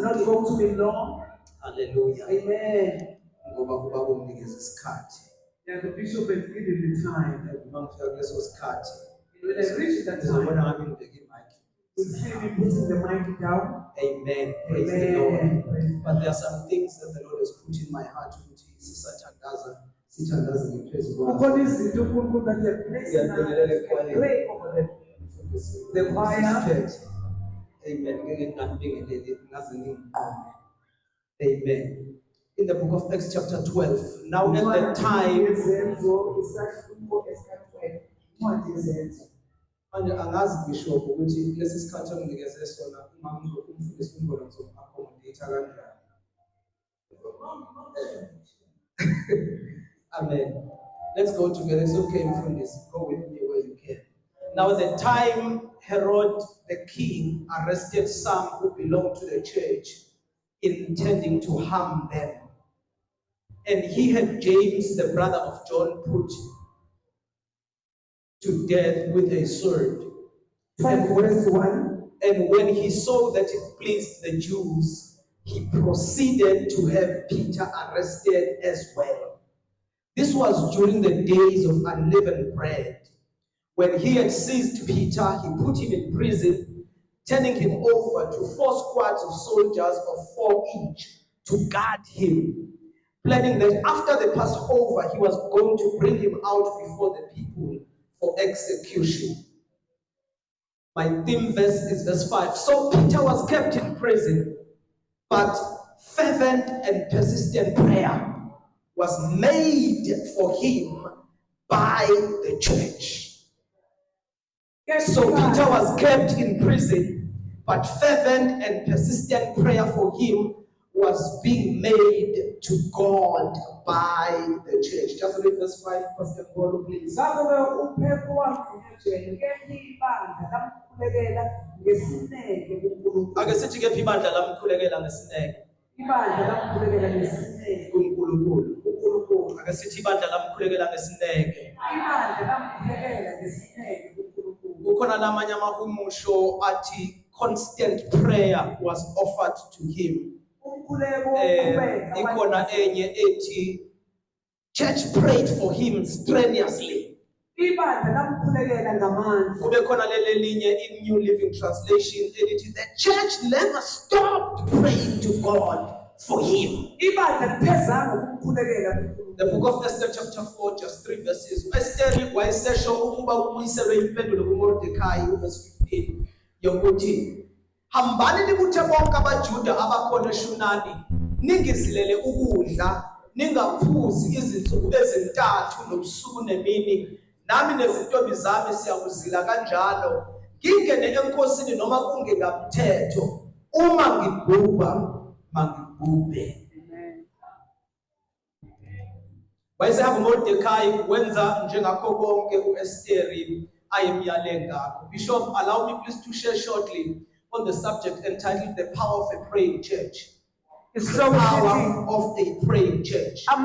not going to be long. Hallelujah. Amen. isikhathi. Yeah, the bishop has given the time. Uma ngifika kuleso sikhathi, When I reach that ngizobona time, ngabe ngibeke imic. you see me putting the mic down. Amen. Praise the Amen. Lord. But there are some things that the Lord has put in my heart ukuthi sithandaza ngephezu kwazo. Kukhona izinto uNkulunkulu that he has placed in our hearts. Pray over them. The choir. Amen. Ngeke nginganibingeleli ngaze ngingiqonde. Amen. In the book of Acts chapter 12. Now at that time, manje angazi bishop ukuthi lesi sikhathi enginikeze sona uma ngizofundisa umfundisi ngizo-accommodate kanjani. Amen. Let's go together. It's okay, mfundisi. Go with me where you can. Now the time Herod the king arrested some who belonged to the church, intending to harm them. And he had James, the brother of John, put to death with a sword. And when he saw that it pleased the Jews, he proceeded to have Peter arrested as well. This was during the days of unleavened bread. When he had seized Peter, he put him in prison, turning him over to 4 squads of soldiers of 4 each to guard him, planning that after the Passover, he was going to bring him out before the people for execution. My theme verse is verse 5. So Peter was kept in prison, but fervent and persistent prayer was made for him by the church. So Peter was kept in prison, but fervent and persistent prayer for him was being made to God by the church. Just read verse 5, Pastor Ngolo, please. Ake sithi ke ibandla lamkhulekela ngesineke. Ibandla lamkhulekela ngesineke. uNkulunkulu. Ake sithi ibandla lamkhulekela ngesineke. Ibandla lamkhulekela ngesineke uNkulunkulu. Kukhona namanye amahumusho athi constant prayer was offered to him. Ikona enye ethi church prayed for him strenuously. Kube khona lele linye in New Living Translation edited the church never stopped praying to God for him. The book of Esther chapter 4 just 3 verses. Esther wayesesho ukuba ubuyiselwe impendulo kuMordecai verse 15 yokuthi hambani nikuthe bonke abaJuda abakhona eShunani ningizilele ukudla ningaphuzi izinsuku ezintathu nobusuku nemini nami nezintombi zami siyakuzila kanjalo ngingene enkosini noma kungenamthetho uma ngibhubha mangibhubhe. Wayesehamba uMordecai wenza njengakho konke uEsteri ayemyale ngakho. Bishop, allow me please to share shortly on the subject entitled The Power of a Praying Church. The power of a praying church. The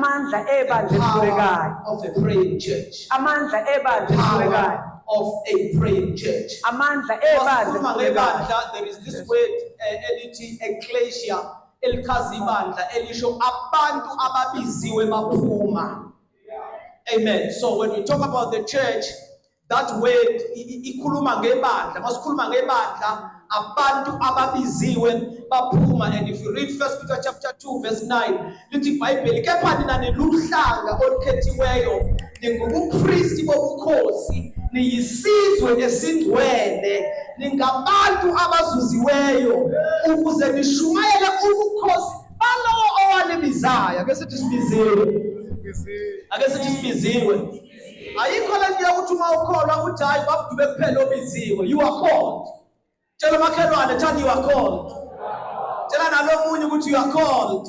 power of a praying church. The power of a praying church. There is this word, ecclesia, elikazibandla, elisho abantu ababiziwe baphuma. Amen. So when we talk about the church, that word ikhuluma ngebandla. Masikhuluma ngebandla, abantu ababiziwe baphuma. And if you read 1 Peter chapter 2 verse 9, lithi iBhayibheli kepha nina niluhlanga olukhethiweyo ningubupristi bobukhosi niyisizwe esingcwele ningabantu abazuziweyo ukuze nishumayele ubukhosi balowo owalibizayo. Ake sithi sibiziwe. Ayikho le nto yokuthi uma ukholwa uthi hayi babudube kuphela obiziwe. You are called. Tell makhelwane, tell you are called. Tell nalomunye ukuthi you are called.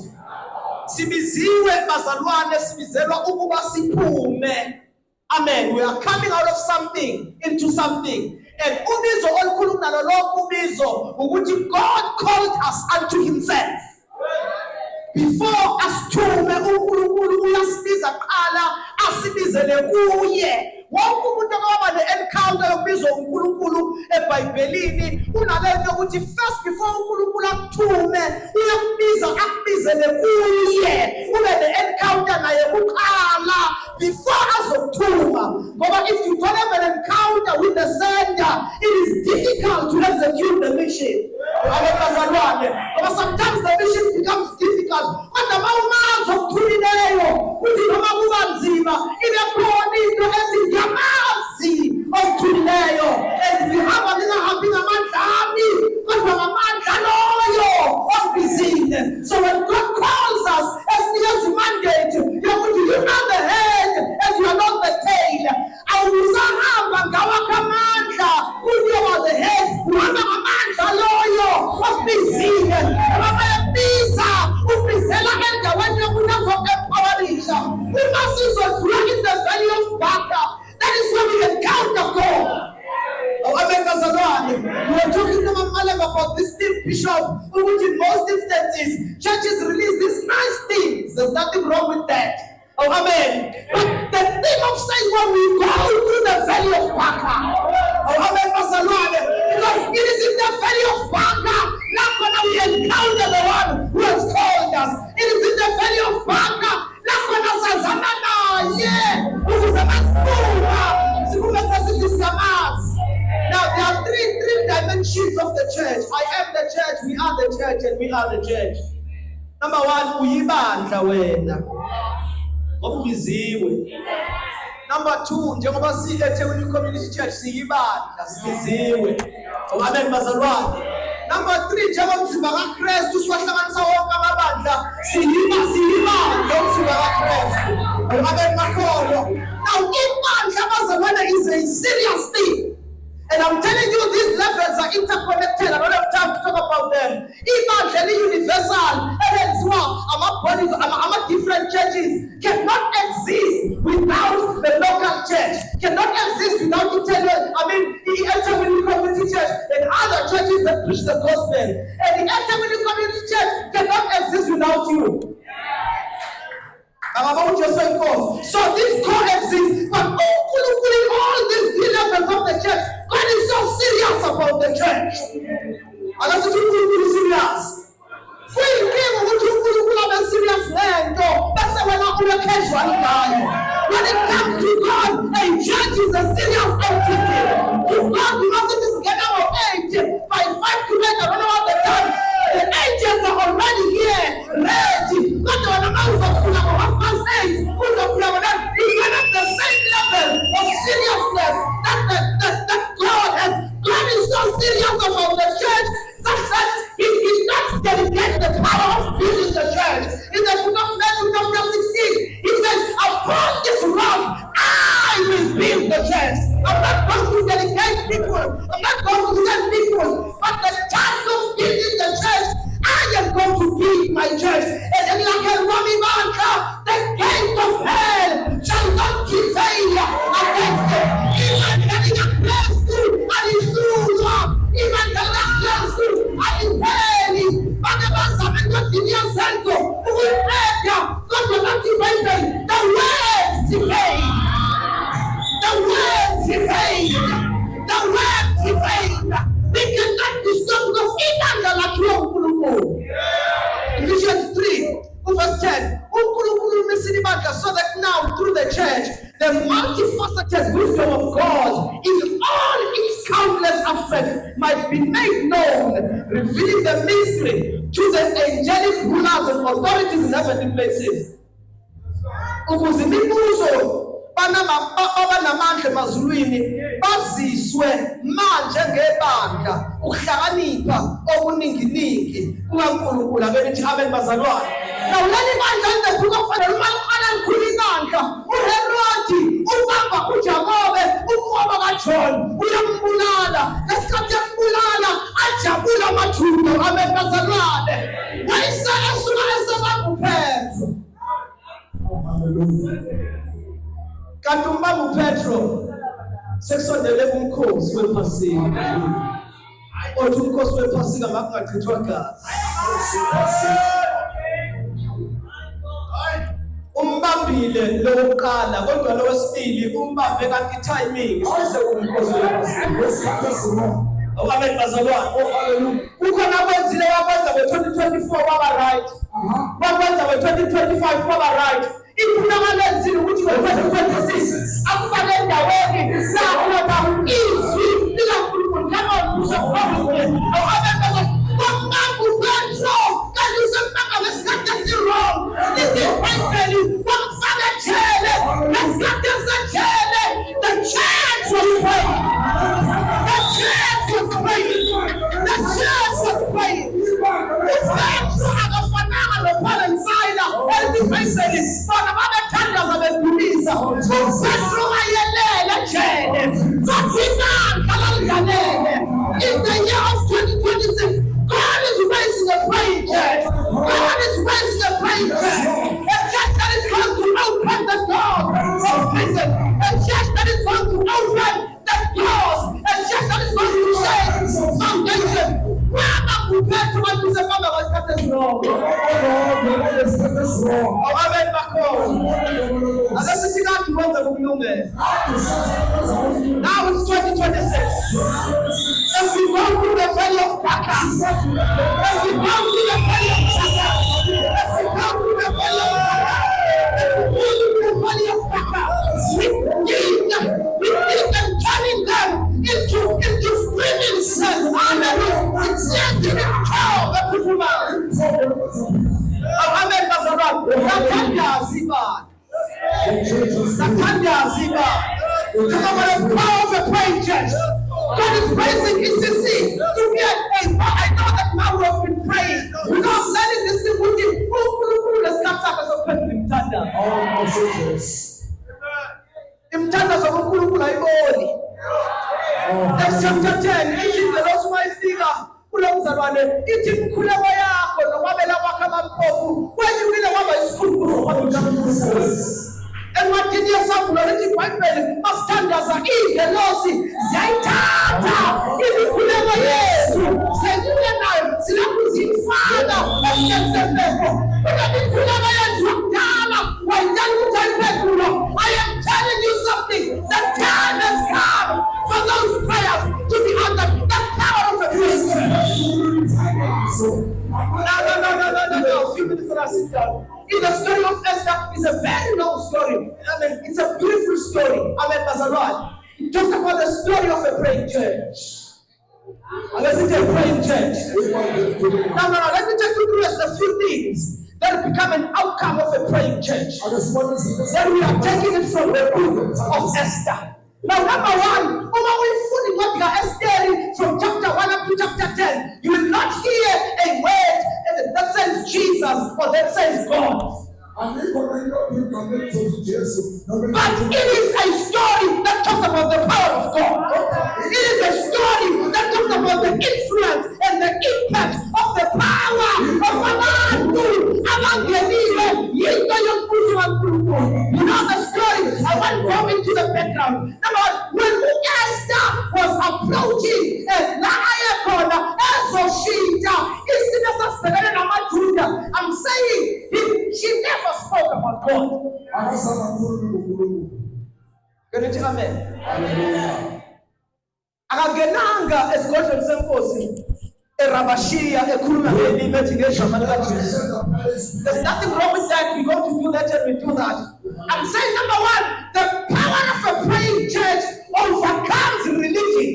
Sibiziwe bazalwane, sibizelwa ukuba siphume. Amen. We are coming out of something into something. And ubizo olukhulu kunalo lokho ubizo ukuthi God called us unto himself. Before asithume uNkulunkulu uyasibiza qala asibizele kuye wonke umuntu okwaba ne-encounter yokubizwa uNkulunkulu eBhayibhelini unalento yokuthi first before uNkulunkulu akuthume uyakubiza akubizele kuye ube ne-encounter naye kuqala before azokuthuma. Ngoba if you don't have an encounter with the sender, it is difficult to execute the mission. But sometimes the mission becomes difficult. Kodwa mawumazi okuthulileyo uthi noma kuba nzima ibe khona into ethi ngiyamazi okuthulileyo ezihamba ningahambi ngamandla ami kodwa ngamandla loyo okubizile. So when God calls us esinikeza mandate yokuthi you are the head and you are not the tail, awuzahamba ngawakho amandla uyoba the head uhamba ngamandla loyo okubizile. Abayabiza ubizela endaweni yokunazo empawarisha uma sizodlula in the valley of Baca. That is where we encounter God. We are talking about this theme, Bishop, which in most instances churches release these nice things. There's nothing wrong with that. Oh, amen. But the thing of saying when we go through the valley of Baca, oh, amen, because it is in the valley of Baca, not when we encounter the one who has called us. It is in the valley of Baca, not when we Now there are three dimensions of the church. I am the church, we are the church, and we are the church. Number one, uyibandla wena. Ngokubiziwe. Number two, njengoba siyeThekwini Community Church siyibandla sibiziwe. Amen bazalwane. Number three, njengomzimba kaKristu siwahlanganisa wonke amabandla siyibandla umzimba kaKristu. Amen makholwa. Now ibandla bazalwane is a serious thing. And I'm telling you, these levels are interconnected. I don't have time to talk about them. Even universal, different churches cannot exist without the local church. Cannot exist without the community church and other churches that preach the gospel. And the community church cannot exist without you. So this coexist, but all these three levels of the church, God is so serious about the church. And that's what you serious. When it comes to God, a church is a serious entity. To God, we mustn't just get our age by 5 to 8, I don't know what the time. The angels are already here, ready. Not the amounts of even at the same level of seriousness that God is so serious about the church, such that He did not dedicate the power of building the church. In the book of Matthew chapter 16, He says, upon this rock I will build the church. I'm not going to dedicate people, I'm not going to send people, but the task of building the church, I am going to build my church. And then like a Roman mantra, the gates of hell shall not prevail against it. Even the place to hallelujah, even the last to hallelujah. But the master and God in your center, who will pray, God will activate the words He made. The words He made. The words He made. They cannot be stopped because He doesn't like you. Ephesians 3, verse 10. So that now through the church, the multifaceted wisdom of God in all its countless aspects might be made known, revealing the mystery to the angelic rulers and authorities in heavenly places. Abanamandla emazulwini baziswe manje ngebandla ukuhlakanipha okuninginingi kukaNkulunkulu. Abethi amen bazalwane. Now leli bandla lizokuba kufanele umaqala likhulu ibandla. uHerodi ubamba uJakobe umfoba kaJohn uyambulala. Ngesikhathi yambulala ajabula amaJuda. Amen bazalwane. Wayise esuka esebamba uPetro. Hallelujah. Kanti umbamba uPetro sekusondele kumkhosi wePhasika. Othi umkhosi wePhasika makungachithwa gazi. umbambile lokuqala kodwa lowesibili umbambe kanti timing Amen bazalwane. Kukhona akwenzile wakwenza ngo-2024 waba right. Wakwenza ngo-2025 waba right. Imfunakalo enzile ukuthi ngo-2026 akufake endaweni sakhona izwi likaNkulunkulu. Come on, kusho kwabule. Amen bazalwane. Wambangu control. Kanti usembanga lesikhathi esi-wrong. Liziphendeli wamfaka ejele. Lesikhathi esejele. The church was praying. The church was praying. The church was praying. Ufethu akafananga loPaul and Silas. Elibhayiseli bona babethandaza bedumisa. Ufethu wayelele ejele. Bathina kalalgalele. In the year of 2026, God is raising a praying church. God is raising a praying church. A church that is going to open the door of prison. A church that is going to open the doors. A church that is going to change foundation. Mama compared to what you said, Mama was cut as wrong. Amen, Bako. And let's see that you want the woman. Now it's 2026. As we go through the valley of Baka, as we go through the valley of Baka, as we go through the valley of Baka, we need them turning them into screaming sons. Hallelujah. It's just in the cow, the people man. Amen, Nazareth. Natanya Ziba. Natanya Ziba. Come on, the power of a praying church. God is raising ECC to be a I know that man will have been praying. Because I'm learning this thing with him. Let's not talk as a pen in Tanda. In Tanda, so Kulu, That's chapter 10. Eating the lost my figure. Kulomzalwane. Eating Kulawaya. Wabela Wakama Pofu. Where you really want my school? And what did you say? Political white men must stand as a lossy. Zaitata. If you could never yes. Say, you and I, Silakuzi, Father, and get them there. But I didn't never yes. Why don't you take that? I am telling you something. The time has come for those prayers to be under the power of the Christian. No. A few minutes and I sit down. In the story of Esther, it's a very long story. I mean, it's a beautiful story. Amen, Nazareth. It talks about the story of a praying church. Let's say a praying church. No. Let me take you through a few things that become an outcome of a praying church. Then we are taking it from the book of Esther. Now, number one, from chapter 1 up to chapter 10, you will not hear a word that says Jesus or that says God. But it is a story that talks about the power of God. It is a story that talks about the influence and the impact of the power of Amandu. You know the story. I want to go into the background. Number one, when Esther was approaching I'm saying she never spoke about God. Can you tell me? Akagenanga esigodlweni senkosi eRabashiya ekhuluma ngemimethi ngegama likaJesu. There's nothing wrong with that. We're going to do that and we do that. I'm saying number one, the power of a praying church overcomes religion.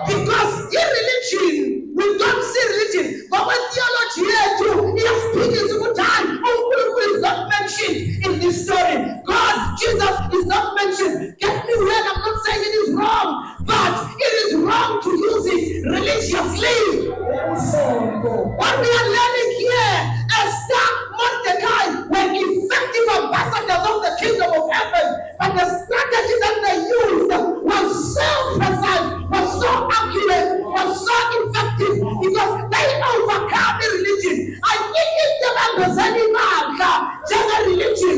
Because in religion, we don't see religion. But when theology here too, he is speaking to the time. Who is not mentioned in this story. God, Jesus is not mentioned. Get me right, I'm not saying it is wrong. But it is wrong to use it religiously. What we are learning here, Esther, Mordecai were effective ambassadors of the kingdom of heaven. But the strategy that they used was so precise, was so accurate, was so effective because they overcome the religion. I think it's the religion.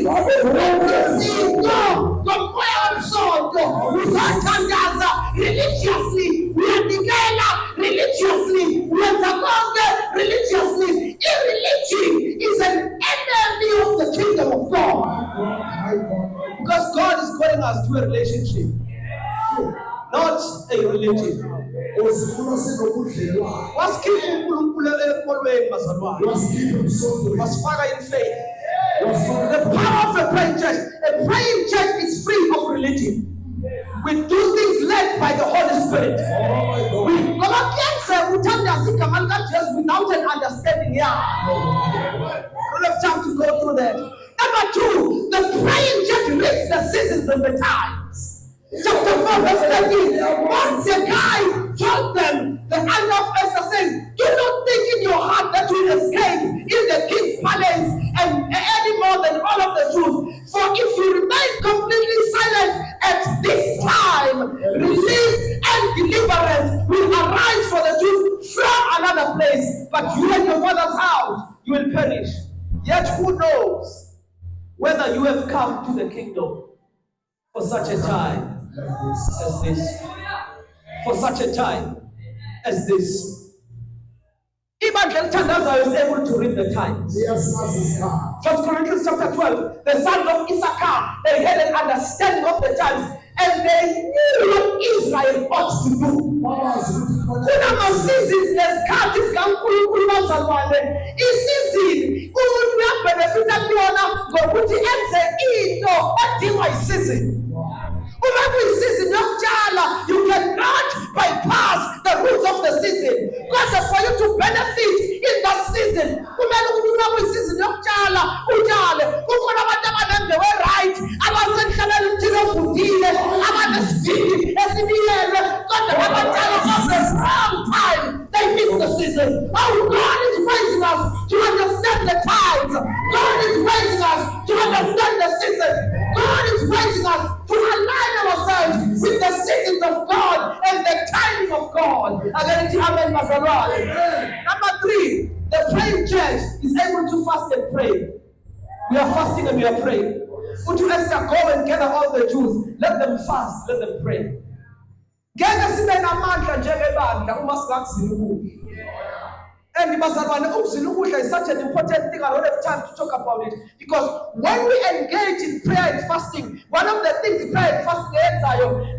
Religiously, we are together religiously, we are together religiously. Irreligion is an enemy of the kingdom Because God is calling us to a relationship, not a religion. Wasikhipha uNkulunkulu emqolweni bazalwane. Wasifaka in faith. The power of a praying church. A praying church is free of religion. We do things led by the Holy Spirit. We without an understanding. I don't have time to go through that. Number 2, the praying church reads the seasons and the times. Chapter 4, verse 13. Once a guy told them, the hand of Esther saying, do not think in your heart that you will escape in the king's palace and any more than all of the Jews. For if you remain completely silent at this time, relief and deliverance will arise for the Jews from another place. But you and your father's house, you will perish. Yet who knows whether you have come to the kingdom for such a time as this. For such a time as this. Ibandla elithandazayo is able to read the times. 1 Corinthians chapter 12, the sons of Issachar, they had an understanding of the times and they knew what Israel ought to do. Seasons nesikhathi sikaNkulunkulu bazalwane. Isizini umuntu uyabenefita kuyona ngokuthi enze into edingwa isizini. Uma kuyisizini yokutshala, you cannot bypass the rules of the season. Because for you to benefit in that season, kumele ukuthi uma kuyisizini yokutshala, utshale. Kukhona abantu abanembe we-right, abasenhlaleni umthini ovundile, abanesivini esibiyelwe, kodwa abatshala of the wrong time. They miss the season. Oh, God is raising us to understand the times. God is raising us to understand the season. God is raising us to align ourselves with the seasons of God and the timing of God. Amen. Number 3, the praying church is able to fast and pray. We are fasting and we are praying. Would you Esther go and gather all the Jews? Let them fast, let them pray. And is such an important thing. I don't have time to talk about it. Because when we engage in prayer and fasting, one of the things prayer and fasting,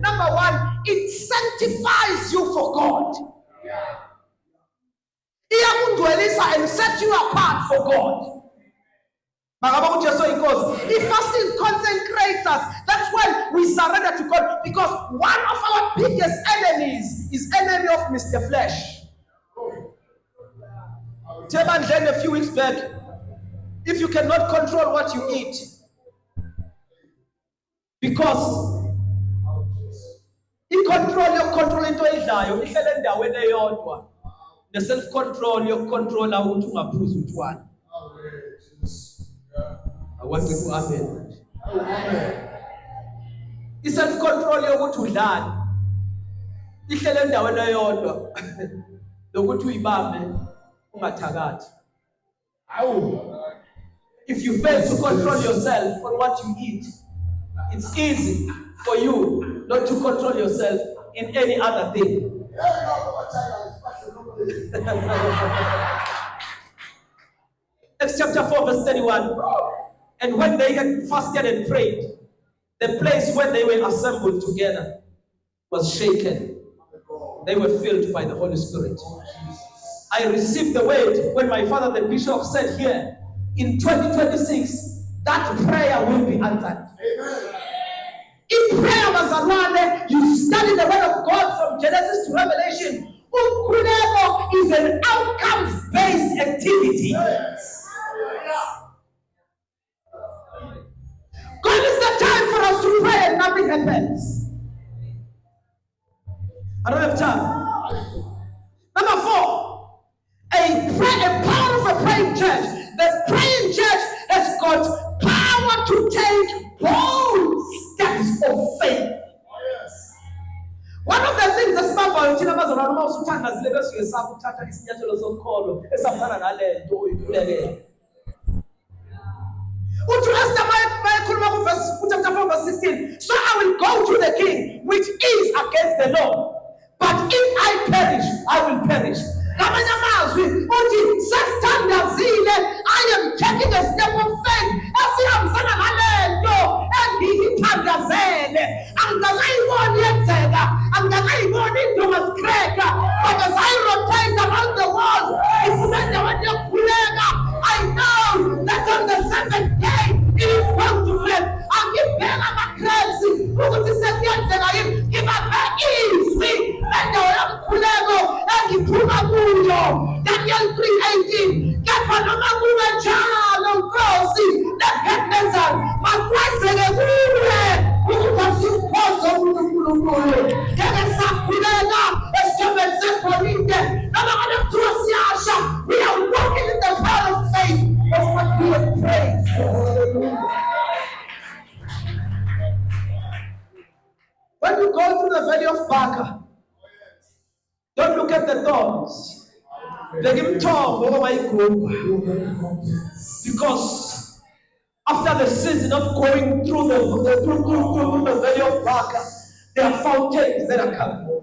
number 1, it sanctifies you for God. And set you apart for God. If fasting consecrates us, that's when we surrender to God. Because one of our biggest enemies is enemy of Mr. Flesh. Teman a few weeks back, if you cannot control what you eat, because you control into idlayo, ihlele endaweni eyodwa. The self-control, you control ukuthi ungaphuza utshwala. I want to do amen. I-self-control yokuthi udlale, ihlele endaweni eyodwa, lokuthi uyibambe ungathakathi. If you fail to control yourself on what you eat, it's easy for you not to control yourself in any other thing. Acts chapter 4 verse 31. And when they had fasted and prayed, the place where they were assembled together was shaken. They were filled by the Holy Spirit. I received the word when my father, the bishop, said here, in 2026, that prayer will be answered. Amen. In prayer, you study the word of God from Genesis to Revelation. Ukulebo is an outcomes-based activity. Yes. God is the time for us to pray and nothing happens. I don't have time. Number 4. A power of a praying church. The praying church has got power to take bold steps of faith. Yes. One of the things that Samba China Mazarama Sutana Zilebes is Sabutata is Yatelos of Kolo, Samana Nale, do it. Would you ask the chapter 4 verse 16? So I will go to the king, which is against the law. But if I perish, I will perish. I am taking a step of faith. And he angakayiboni yenzeka, angakayiboni indoma zikreka, but as I rotate around the world, ifuna endaweni yokukhuleka, I know that on the seventh day it is going to live. Angibheka ama-crabs ukuthi sekuyenzeka yini, ngibaphe izwi lendawo yomkhuleko engiphuma kuyo. Daniel 3:18, kepha noma kungenjalo Nkosi Nebukadnezar, makwazeke kuwe ukuthi asikhonze uNkulunkulu. Ngeke sakhuleka esithobeni segolide noma ngabe kuthiwa siyasha. We are walking in the power of faith of what we have prayed for. When you go through the valley of Baca, don't look at the thorns. They give tongue over my group. Because after the season of going through the valley of Baca, there are fountains that are coming.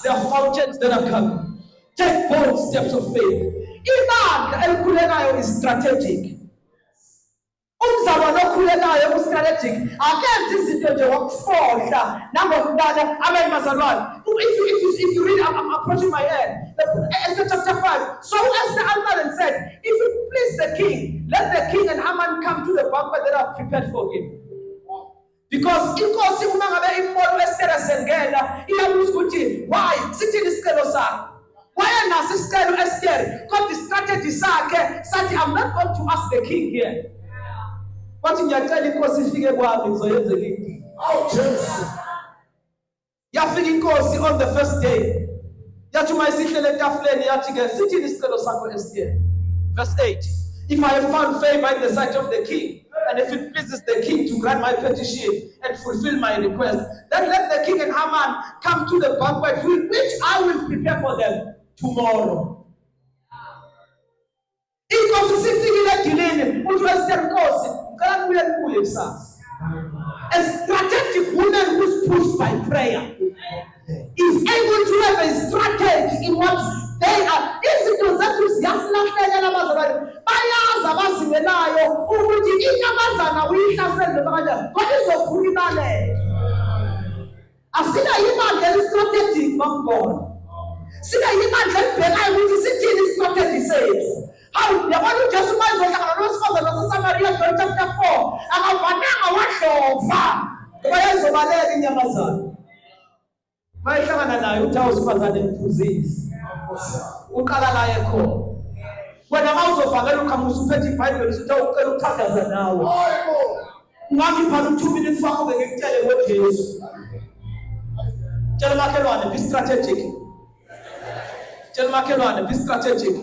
There are fountains that are coming. Take bold steps of faith. Iman elikhulekayo is strategic. Umzalwane okhulekayo u-strategic akenzi izinto nje wakufohla nangokudala abemazalwane. If you read, I'm approaching my end, Esther chapter 5. So Esther answered and said, if it please the king, let the king and Haman come to the banquet that I've prepared for him. Because inkosi uma ngabe imbona uEsther esengena iyabuza ukuthi why sithini isicelo sakho. Wayenaso isicelo Esther kodwa istrategy sakhe sathi I'm not going to ask the king here. Wathi ngiyacela inkosi ifike kwami ngizoyenza into. Oh Jesus. Yafika inkosi on the first day. Yathi uma isihlele etafuleni yathi ke sithini isicelo sakho Esther. Verse 8. If I have found favor in the sight of the king, and if it pleases the king to grant my petition and fulfill my request, then let the king and Haman come to the banquet which I will prepare for them tomorrow. Inkosi sifikile edilini uthi Esther Nkosi ngicela kuye kuye kusasa. A strategic woman who's pushed by prayer is able to have a strategy in what they are. Izinto zethu ziyasilahlekela abazalwane bayazi abazingelayo ukuthi inyamazana uyihlasele kanjani kodwa izokhula ibalele. Asina imali strategic mangona. Sina imali ebhekayo ukuthi sithini strategy sethu. How yabona uJesu mayizohlangana nowesifazane waseSamaria John chapter 4 akavananga wahlova ngoba yazobaleka inyamazana. Mayihlangana nayo uthi awusifazane mthuzisi uqala la khona. Wena mawuzovakela ukhamusa uphethe iBhayibheli uthi ucela ukuthandaza nawe. Ungangipha 2 minutes wakho ngekutshele ngoJesu. Tell makhelwane be strategic. Tell makhelwane be strategic.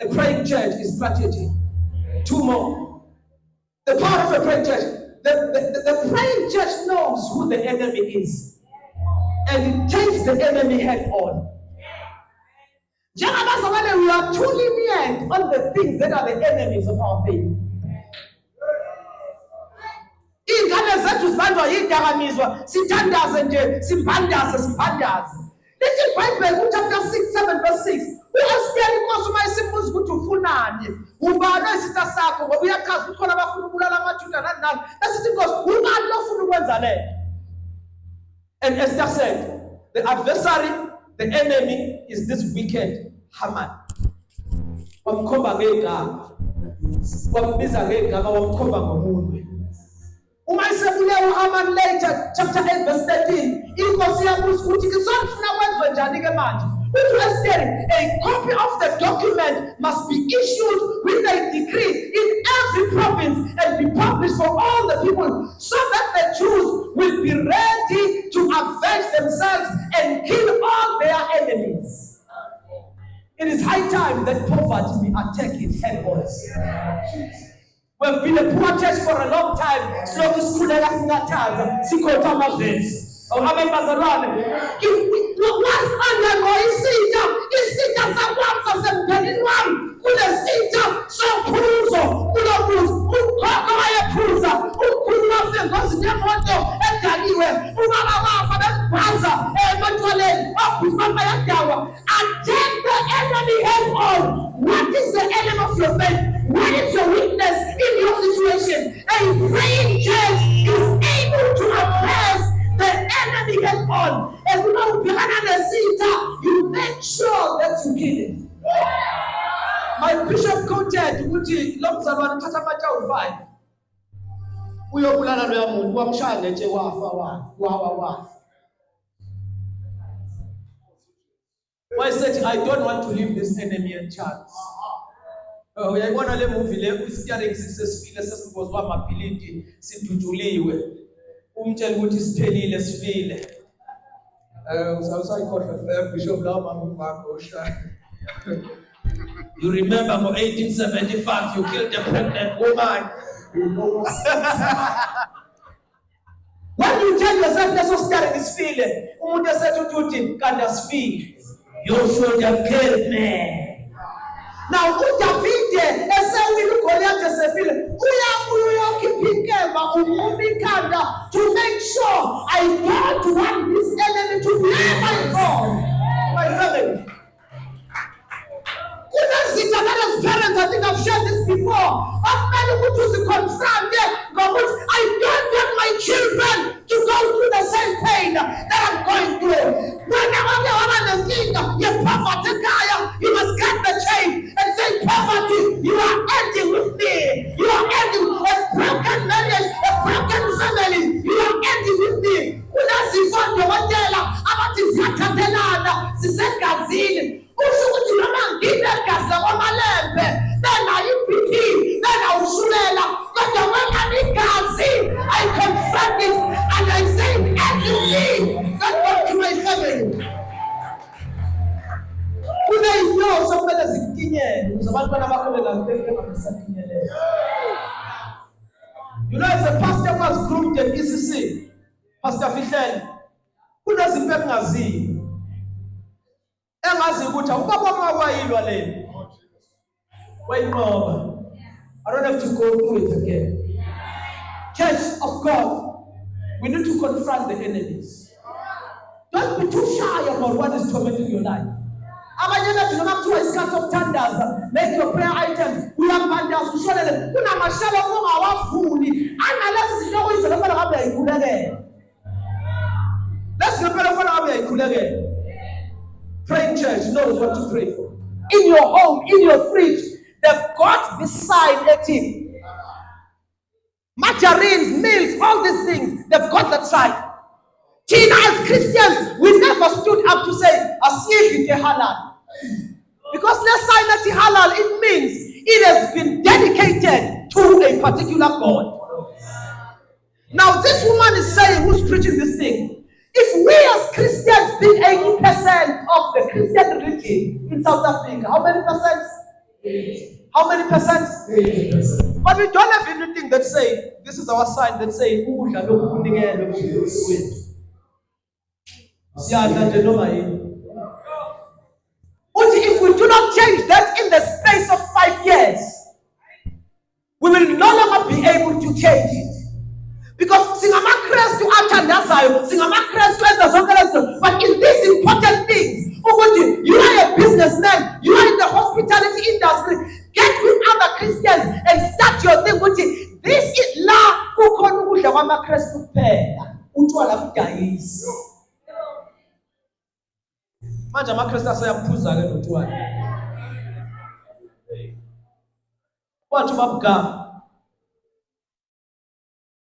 A praying church is strategic. 2 more. The power of a praying church. The praying church knows who the enemy is. And it takes the enemy head on. We are too lenient on the things that are the enemies of our faith. Ingane zethu zibanjwa yidakamizwa sithandaze nje sibhandaze. Lithi iBhayibheli chapter 6:7 verse 6. Uesther inkosi uma isibuza ukuthi ufunani ubani isitha sakho ngoba uyachaza ukuthi khona abafuna ukubulala amaJuda nani esithi inkosi ubani lofuna ukwenza le. And Esther said, the adversary, the enemy is this wicked Haman. Wamkhomba ngegama. Wambiza ngegama wamkhomba ngomunwe. Uma isebulewe Haman later chapter 8 verse 13 inkosi yabuza ukuthi ngizofuna kwenziwe njani ke manje. A copy of the document must be issued with a decree in every province and be published for all the people so that the Jews will be ready to avenge themselves and kill all their enemies. It is high time that poverty be attacked its head on. We've been a poor church for a long time. So this could have been Sikotama this. Abemazalwane isitha sakwamsa semphelini wami kunesitha sophuzo kulobuzo ukhokho wayephuza umkhulu wasengozini yemoto edaliwe ubaba wafa bembhaza ematwaleni waphuma yadawa. Attack the enemy head on. What is the enemy of your faith? What is your weakness in your situation? A praying church is able to address the said ukuthi lo mzalwane uthatha amathawu 5 uyobulala loya muntu wamshaya ngetshe wafa. Why said I don't want to leave this enemy a chance. Uyayibona le movie le uSteering sisesifile sesibozwa amabhilidi siduduliwe. Umtshela ukuthi siphelile sifile. Usayikhohlwa Bishop lawo mama wakho oshaya. You remember in 1875 you killed a pregnant woman. When you tell yourself that's what Steering is feeling, umuntu esethu kanti asifile. You should have killed me. Now uDavide esewile uGoliath esefile uyakhipha umkanda to make sure I don't want this enemy to never fall. My family. As parents, I think I've shared this before. I've many who confront I don't want my children to go through the same pain that I'm going through. Whenever you must cut the chain and say, poverty, you are ending with me. You are ending with a broken marriage, a broken family. You are ending with me. Unazifanda wandela abatizakatelana sisegazini. Ushukuthi noma ngine gaza kwamalembe bena iPT bena ushulela kodwa wena igazi I confront it and I say endingly God to my family. Kunezinto sokumele zikukinyele ukuze abantwana bakho bengasakinyelele. You know, as a pastor was grouped in ECC, Pastor Fihlele, kunezinto engaziyo. Engazi ukuthi ubaba mawayilwa le. Wayinqoba. I don't have to go through it again. Church of God, we need to confront the enemies. Don't be too shy about what is tormenting your life. Abanyana tunama kuwa isikhathi okuthandaza, make your prayer items. Uyambandaza ushonele kuna mashaba foma awafuni. Analesi zinto izolo fana ngabe ayikhulekele. Let's prepare for ngabe ayikhulekele. Praying church knows what to pray for. In your home, in your fridge, they've got the sign at it. Margarines, milks, all these things, they've got that sign. Tina, as Christians, we never stood up to say, Asiyeki halal. Because that sign that halal, it means it has been dedicated to a particular God. Now, this woman is saying, who's preaching this thing? If we as Christians being 80% of the Christian religion in South Africa, how many percent? 80%. How many percent? 80%. But we don't have anything that say, this is our sign that say, if we do not change that in the space of 5 years, we will no longer be able to change it. Because singamakrestu athandazayo, singamakrestu ezazonke, but in these important things, you are a businessman, you are in the hospitality industry, get with other Christians and start your thing. This is la kukhona ukudla kwamakrestu kuphela, utshwala kudayisa. Manje amakrestu asayaphuza ke notshwala. Wathi babugama.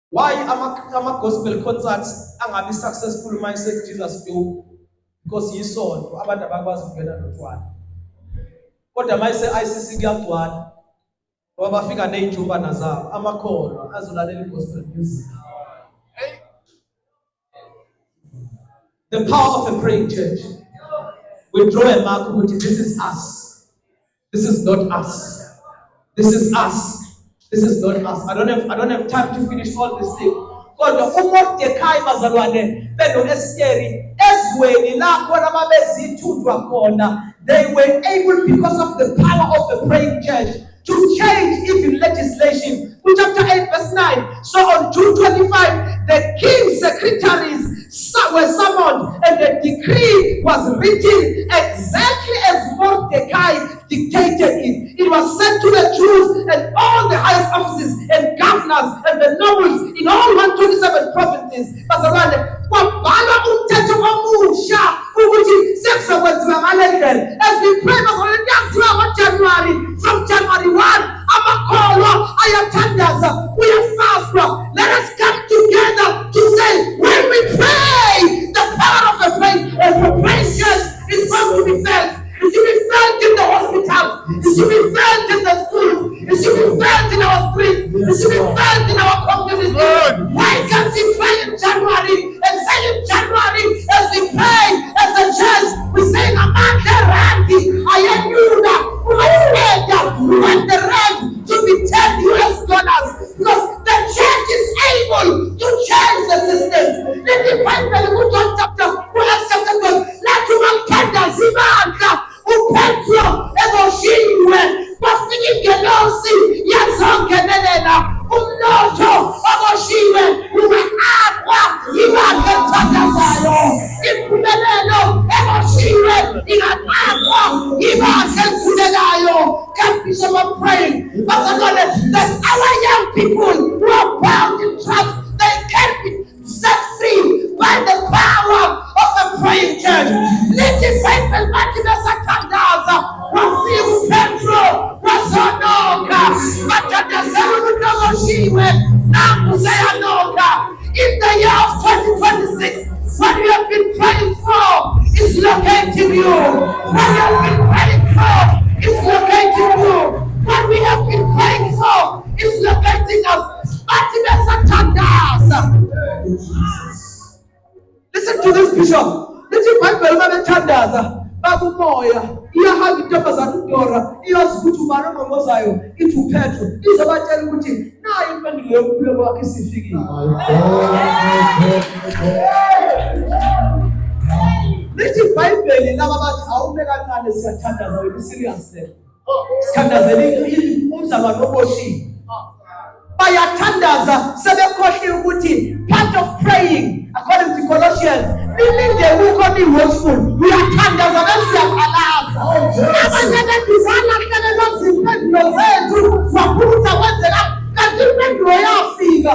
Why am a gospel concerts angabi successful my say Jesus do? Because he saw abantu abakwazi ukungena notshwala. Kodwa mayise ICC kuyagcwala. Ngoba bafika nezinjumbana zabo amakholwa azolalela gospel music. The power of a praying church. We draw a mark which this is us. This is not us. This is us. This is not us. I don't have time to finish all this thing. Kodwa uMordecai bazalwane beno Esteri ezweni la khona babezithundwa khona, they were able, because of the power of the praying church, to change even legislation. Chapter 8 verse 9. So on June 25, the king's secretaries were summoned and the decree was written exactly as Mordecai dictated it. It was sent to the Jews and all the highest offices and governors and the nobles in all 127 provinces. As we pray, January, from January 1, Amakolo, Ayatandaza, we are fast. Let us come together to say, when we pray, the power of the praise church is going to be felt. It should be felt in the hospitals. It should be felt in the schools. It should be felt in our streets. It should be felt in our community. Why can't we pray in January and say in January as we pray as a church, we say Amanda Randy, I am Yuda, who want the rent to be $10 because the church is able to change the system. Let the Bible John chapter 12, let you Makanda Zimanda. Upetro eboshiwe bafike gelosi yazongenelena umnotho oboshiwe umeapwa ibake thandazayo impumelelo eboshiwe ingapapwa ibake kulelayo. Can be someone praying, but that our young people who are bound in trust, they can be set free by the power of a praying church. Let it faithful Martina Satandaza, Rafiu Petro, Rasonoka, Matanda Sarunoshiwe, Namusayanoka. In the year of 2026, what we have been praying for is locating you. What we have been praying for is locating you. What we have been praying for is locating us. Martina Satandaza. Listen to this, Bishop. Listen, my beloved Tandaza. Babu Moya. Iya hagi topa za Dora. Iya sikutu marama mozayo. Itu Petro. Isa bateli kuti. Na imba niliyokule waki sifiki. Listen, my belly. Nababati haumeka kane siya Tandaza. We'll be serious there. Tandaza ili umzama noboshi. Bayatandaza sebekhohle ukuthi part of praying according to Colossians nilinde ukho ni watchful uyatandaza besiyakhalaza abanye bezana kule zimpendulo zethu waphutha kwenzela kanti impendulo yafika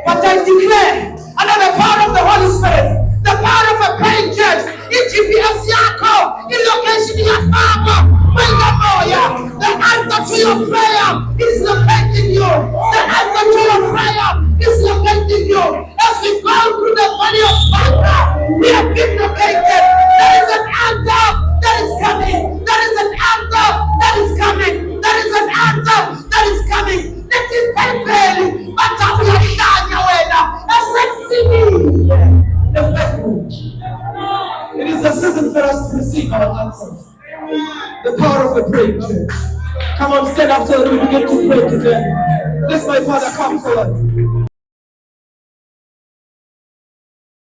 but I declare under the power of the Holy Spirit, the power of a praying church, in GPS yako, in location yako, the answer to your prayer is locating you. The answer to your prayer is locating you. As we go through the valley of Baca, we have been located. There is an answer that is coming. There is an answer that is coming. There is an answer that is coming. Let it be but I will shine your way now. It is the season for us to receive our answers. The power of the praying church. Come on, stand up so that we begin to pray today. This my Father, come forward.